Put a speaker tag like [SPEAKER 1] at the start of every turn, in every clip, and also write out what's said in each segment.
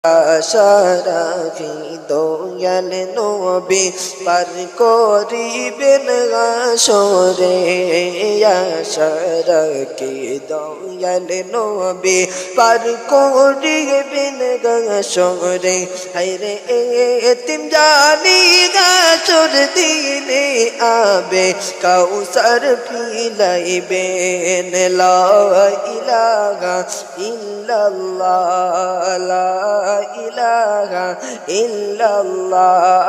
[SPEAKER 1] আশারাফি দয়াল নবী পার করিবেন হাসরে আশারাফি দয়াল নবী পার করিবেন হাসরে হায়রে এতিম জানি হাসর দিনে আবে কাউসার পিলাইবেন লা ইলাহা ইল্লাল্লাহ লা ইলাহা ইল্লাল্লাহ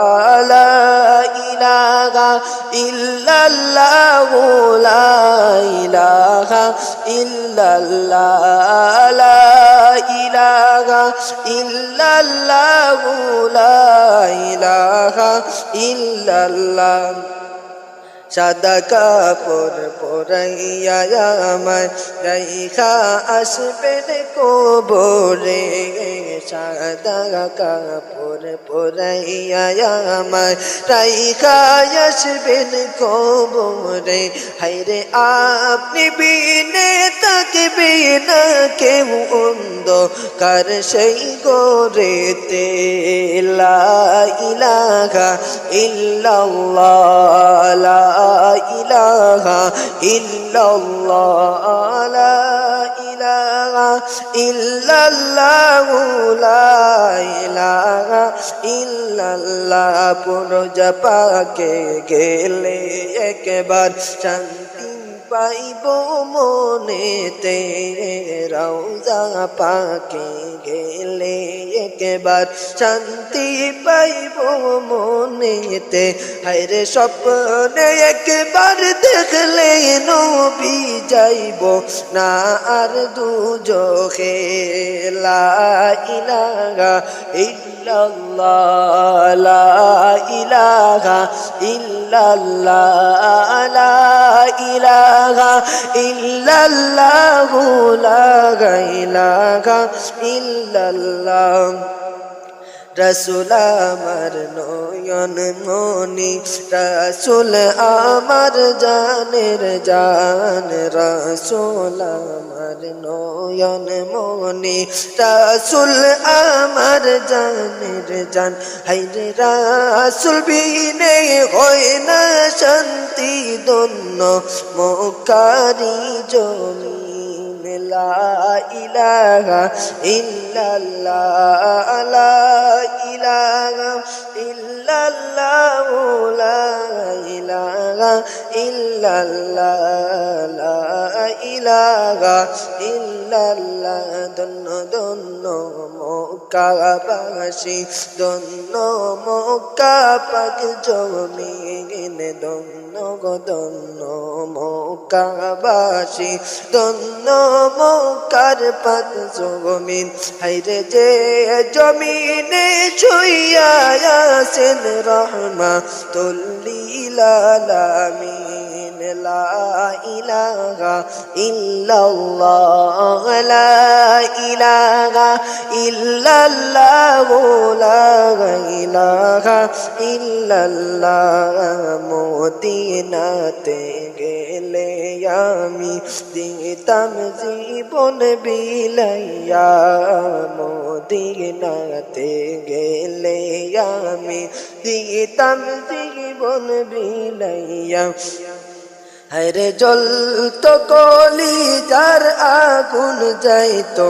[SPEAKER 1] লা ইলাহা ইল্লাল্লাহ লা ইলাহা ইল্লাল্লাহ লা ইলাহা ইল্লাল্লাহ লা ইলাহা ইল্লাল্লাহ সাদা কাপড় পরাইয়া আমায় রাইখা আসবেন কবরে সাদা কাপড় পরাইয়া আমায় রাইখা আসবেন কবরে হায়রে আপনি বিনে থাকবে না কেউ অন্ধকার সেই গোরেতে লা ইলাহা ইল্লাল্লাহ লা ইলাহা ইল্লাল্লাহ লা ইলাহা ইল্লাল্লাহ লা ইলাহা ইল্লাল্লাহ পুরজা পাকে গেলে একবার শান্তি পাইব মনেতে রওজা পাকে গেলে একবার শান্তি পাইব মনেতে হায়রে স্বপ্নে একবার দেখলে নবী যাইব না আর দুজখে লা ইলাহা ইল্লাল্লাহ লা ইলাহা ইল্লাল্লাহ লা ইলাহা ইল্লাল্লাহ লা ইলাহা ইল্লাল্লাহ রসুল আমার নয়ন মনি রসুল আমার জানের জান রসুল আমার নয়ন মনি রসুল আমার জানের জান হায়রে রসুল বিনে হয় না শান্তি দন্য মক্কারি জমি লা ইলাহা ইল্লাল্লাহ লা ইলাহা ইল্লাল্লাহ লা ইলাহা ইল্লাল্লাহ লা ইলাহা ইল্লাল্লাহ দন্ন দন্ন মক্কাবাসী দন্ন মক্কা পাক জমিন দন্ন গো দন্ন মক্কাবাসী দন্ন মক্কার পাক জমিন হায়রে যে জমিনে শুইয়া আছেন রাহমাতুল লিল আলামিন লা ইলাহা ইল্লাল্লাহ লা ইলাহা ইল্লাল্লাহ লা ইলাহা ইল্লাল্লাহ মদিনাতে গেলে আমি দিতাম জীবন বিলাইয়া মদিনাতে গেলে আমি দিতাম জীবন বিলাইয়া হরে জ্বলতো কলিজার আগুন যাইতো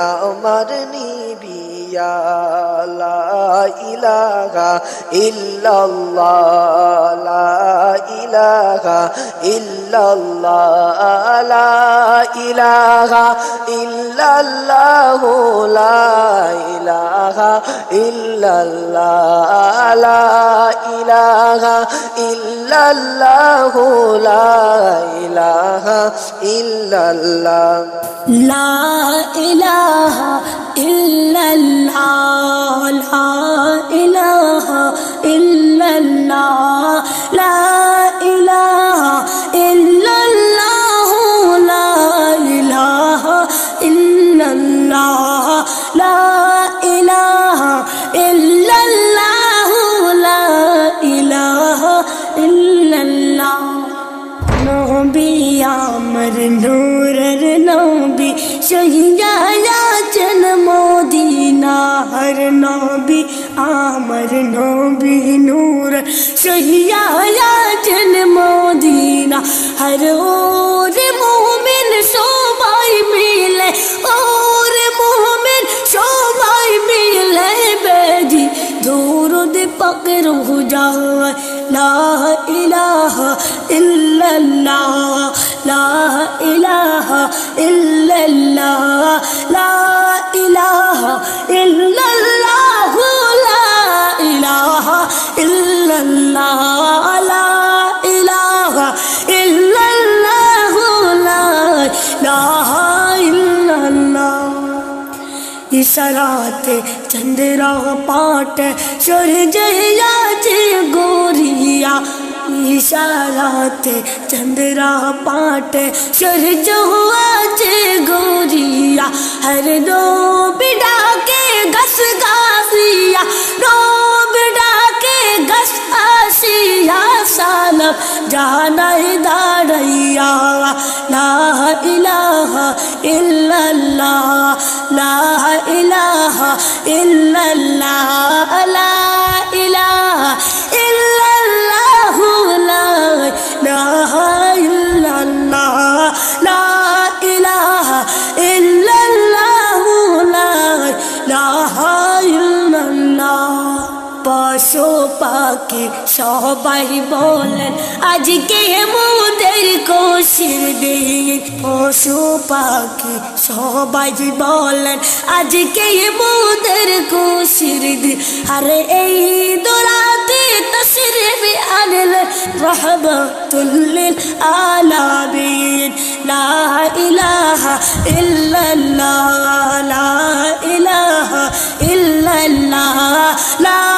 [SPEAKER 1] আমার নিবিয়া লা ইলাহা ইল্লাল্লাহ লা ইলাহা ইল্লাল্লাহ লা ইলাহা ইল্লাল্লাহ লা ইলাহা ইল্লাল্লাহ লা ইলাহা ইল্লাল্লাহ লা ইলাহা ইল্লাল্লাহ
[SPEAKER 2] লা ইলাহা ইল্লাল্লাহ লা ইলাহা ইল্লাল্লাহ লা ইলাহা ইল্লাল্লাহ লা ইলাহা ইল্লাল্লাহ লা ইলাহা ইল্লাল্লাহ লা ইলাহা ইল্লাল্লাহ নবী আমার নূরের নবী শহীদ আছেন মদিনা আমার নবী নূর সহিয়া জল মদিনা হর ওর মুমিন সবাই মিলে ওর মুমিন সবাই মিলে বেজি দুরুদ পাক রুহ যায় লা ইলাহা ইল্লাল্লাহ লা ইলাহা ইল্লাল্লাহ লা ইলাহা ইল্লাল্লাহ লা ইলাহা ইল্লাল্লাহ লা ইলাহা ইল্লাল্লাহ লা ইলাহা ইল্লাল্লাহ ইশারাতে চন্দ্রা পাট সূরজ আছে গোরিয়া इशाराते चंद्रा पाट सूरज আছে गोरिया हर दो बिडा के गस गासिया दो बिडा के गस आसिया सालब जाना दाड़ैया ला इलाहा इल्लल्लाह ला इलाहा इल्लल्लाह ला इलाहा इल्लल्लाह ला इलाहा इल्लल्लाह ला इलाहा इल्लल्लाह ला इलाहा इल्लल्लाह পশু পাখি সবাই বলেন আজকে মোদের খুশির দিন পশু পাখি সবাই বলেন আজকে মোদের খুশির দিন আরে এই দোরাতে তশরিফ আনলেন রহমাতুল লিল আলামিন লা ইলাহা ইল্লাল্লাহ লা ইলাহা ইল্লাল্লাহ লা